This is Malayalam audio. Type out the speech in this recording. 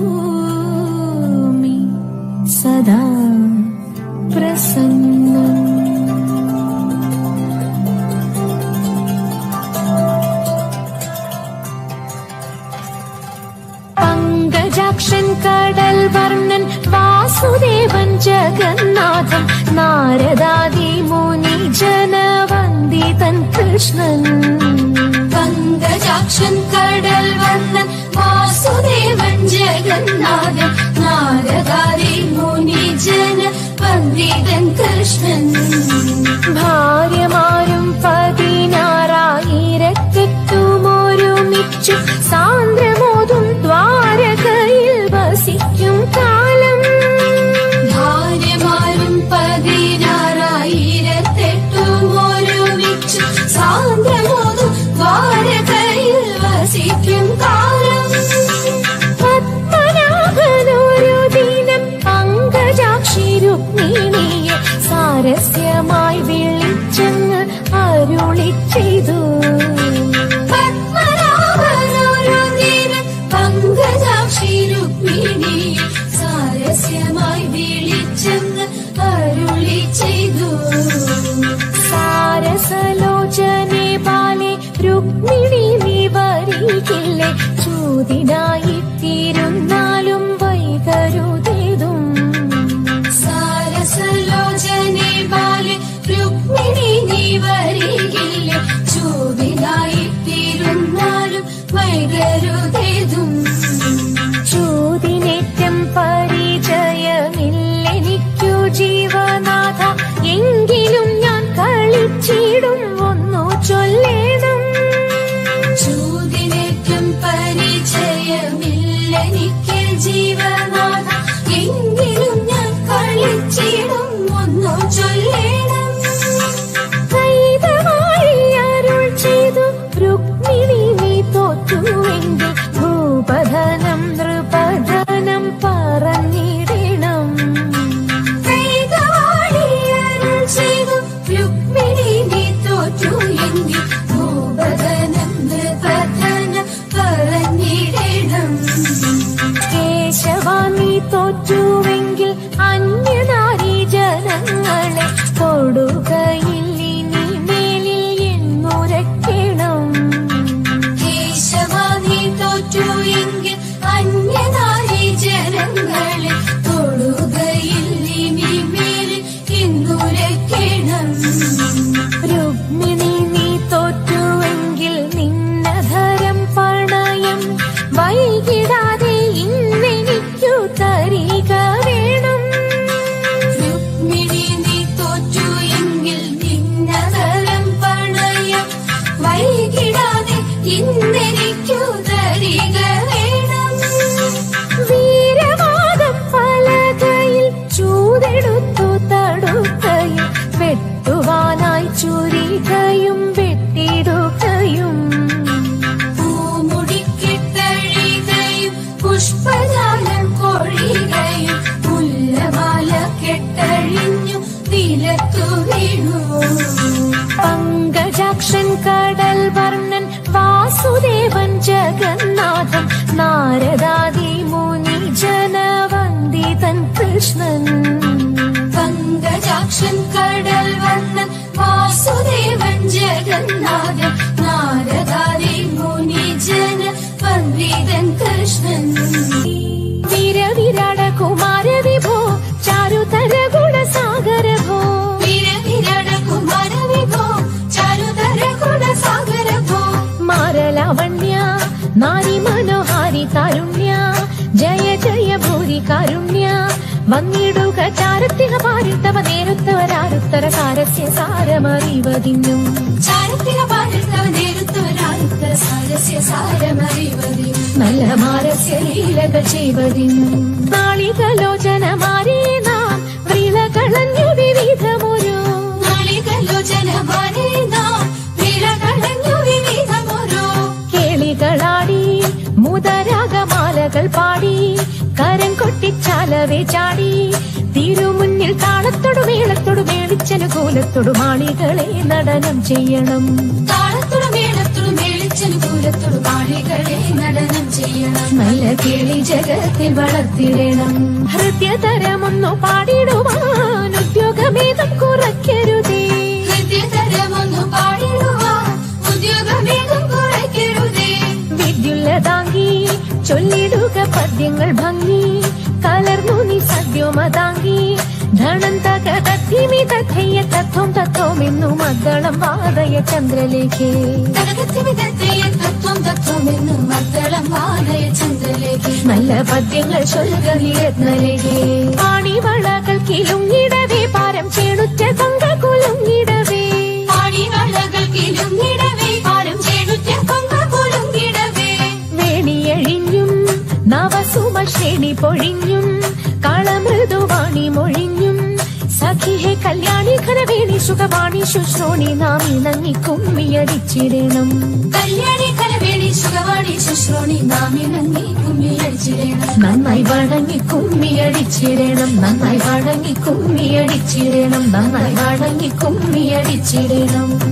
नौमि सदा प्रसन्नम् पंकजाक्षन कडल वर्णन वासुदेवन जगन्नाथन नारदादि मुनि जन वंदितन कृष्णन पंकजाक्षन कडल वर्णन वासुदेवन जगन्नाथन नारदादि मुनि जन वंदितन कृष्णन ഭാര്യമാരും 16,000 സാന്ദ്രമോതും ദ്വാരകയിൽ വസിക്കും കാലം ഭാര്യമാരും 16,000 സാന്ദ്രമോതും ദ്വാരകയിൽ വസിക്കും കാലം പത്മനാഭനൊരു ദിനം പങ്കജാക്ഷി രുക്മിണിയെ സാരസ്യമായി വിളിച്ചെന്ന് അരുളി ചെയ്തു പങ്കജാക്ഷി രുക്മിണിയെ സാരസ്യമായി വിളിച്ചെന്ന് അരുളി ചെയ്തു സാരസലോചനെ ബാലെ രുക്മിണി നീ വരികില്ലേ ചൂതിനായി തീരുന്നാലും വൈകരുതേതും സാരസലോചനെ ബാലെ രുക്മിണി നീ വരികില്ലേ ചൂതിനായി തീരുന്നാലും വൈകരുതേതും ചൂതിനേറ്റം പരിചയമില്ലെനിക്കു ജീവനാഥ എങ്കിലും ഞാൻ കളിച്ചിടും ഒന്നു ചൊല്ലേണം ചൂതിനേറ്റം പരിചയമില്ലെനിക്ക് ജീവനാഥ എങ്കിലും ഞാൻ കളിച്ചിടും ഒന്നു ചൊല്ലേണം കൈതവാഴിയരുൾ ചെയ്തു രുക്മിണി നീ തോറ്റുവെങ്കിൽ ഭൂപധനം നൃപധനം പറഞ്ഞിടണം കൈതവാഴിയരുൾ ചെയ്തു രുക്മിണി നീ തോറ്റുവെങ്കിൽ ഭൂപധനം നൃപധനം പറഞ്ഞിടണം കേശവ നീ തോറ്റുവെങ്കിൽ അന്യനാരി ജനങ്ങളെ കൊടുകയില്ലിനി മേലിൽ എന്നുരക്കണം കേശവ നീ തോറ്റുവെങ്കിൽ അന്യനാരി ജനങ്ങളെ കൊടുകയില്ലിനി മേലിൽ എന്നുരക്കണം രുക്മിണി നീ തോറ്റുവെങ്കിൽ നിന്നധരം പണയം വൈകിടാതെ ഇന്നെനിക്കു തരിക വേണം രുക്മിണി നീ തോറ്റു എങ്കിൽ നിന്നധരം പണയം വൈകിടാതെ ഇന്നെനിക്കു തരിക വേണം വീരവാദം പലകയിൽ ചൂതെടുത്തു തടുക്കയും വെട്ടുവാനായി ചുരികയും വെട്ടിടുകയും പൂമുടിക്കെട്ടഴികയും പുഷ്പജാലം കൊഴികയും മുല്ലമാല കെട്ടഴിഞ്ഞു നിലത്തു വീണു പങ്കജാക്ഷൻ കടൽ വർണ്ണൻ വാസുദേവൻ ജഗന്നാഥൻ നാരദാദി മുനി ജന വന്ദിതൻ കൃഷ്ണൻ പങ്കജാക്ഷൻ കടൽ വർണ്ണൻ വാസുദേവൻ ജഗന്നാഥൻ നാരദാദി മുനി ജന വന്ദിതൻ കൃഷ്ണൻ വീരവിരാട കുമാര വിഭോ ചാരുതര ഗുണസാഗര ഭോ വീരവിരാട കുമാര വിഭോ ചാരുതര ഗുണസാഗര ഭോ മാരലാവണ്യ നാരി മനോഹാരി താരുണ്യ ജയ ജയ ഭൂരി കാരുണ്യ വന്നിടുക ചാരത്തിക പാരിട്ടവ നേരുത്തവരാരുത്തര സാരസ്യ സാരമറിവതിന്നു ചാരത്തിക പാരിട്ടവ നേരുത്തവരാരുത്തര സാരസ്യ സാരമറിവതിന്നു നല്ല മാരസ്യ ലീലകൾ ചെയ്വതിന്നു നാളികലോചനമാരേ നാം വ്രീളകളഞ്ഞു വിവിധമൊരു നാളികലോചനമാരേ നാം വ്രീളകളഞ്ഞു വിവിധമൊരു കേളികളാടി മുതരാഗമാലകൾ പാടി കരം കൊട്ടിച്ചാലവേ ചാടി തിരുമുന്നിൽ താളത്തോടു മേളത്തോടു മേളിച്ചനുകൂലത്തോടു മാളികളെ നടനം ചെയ്യണം താളത്തോടു മേളത്തോടു മേളിച്ച പൂരത്തോട് പാടികളെ നടനം ചെയ്യണം. നല്ല കേളി ജഗത്തിൽ വളർത്തിടണം. ഹൃദയതരമൊന്നു പാടിടുവാൻ ഉദ്യോഗഭേദം കുറയ്ക്കരുതേ. ഹൃദയതരമൊന്നു പാടിടുവാൻ ഉദ്യോഗഭേദം കുറയ്ക്കരുതേ. വിദ്യുല്ലതാങ്കി ചൊല്ലിടുക പദ്യങ്ങൾ ഭംഗി കലർന്നു നീ സദ്യോമതാങ്കി ധനം തകതത്തിമിതയ്യ തത്വം തത്വമെന്നു മദ്ദളം വാദയ ചന്ദ്രലേഖേ. നല്ല പദ്യങ്ങൾ ചൊല്ലുക രത്നലേഖേ. പാണിവളകൾ കിലുങ്ങിടവേ പാരം ചേണുറ്റ കൊങ്ക കുലുങ്ങിടവേ. പാണിവളകൾ കിലുങ്ങിടവേ പാരം ചേണുറ്റ കൊങ്ക കുലുങ്ങിടവേ. വേണിയഴിഞ്ഞും നവസുമ ശ്രേണി പൊഴിഞ്ഞും കളമൃദുവാണി മൊഴിഞ്ഞും സഖിഹെ കല്യാണി ഘനവേണി സുഖവാണി ശുശ്രോണി നാം ഇണങ്ങി കുമ്മിയടിച്ചിടണം. കല്യാണി ഘനവേണി സുഖവാണി ശുശ്രോണി നാം ഇണങ്ങി കുമ്മിയടിച്ചിടണം. നന്നായി വഴങ്ങി കുമ്മിയടിച്ചിടണം. നന്നായി വഴങ്ങി കുമ്മിയടിച്ചിടണം. നന്നായി വഴങ്ങി കുമ്മിയടിച്ചിടണം.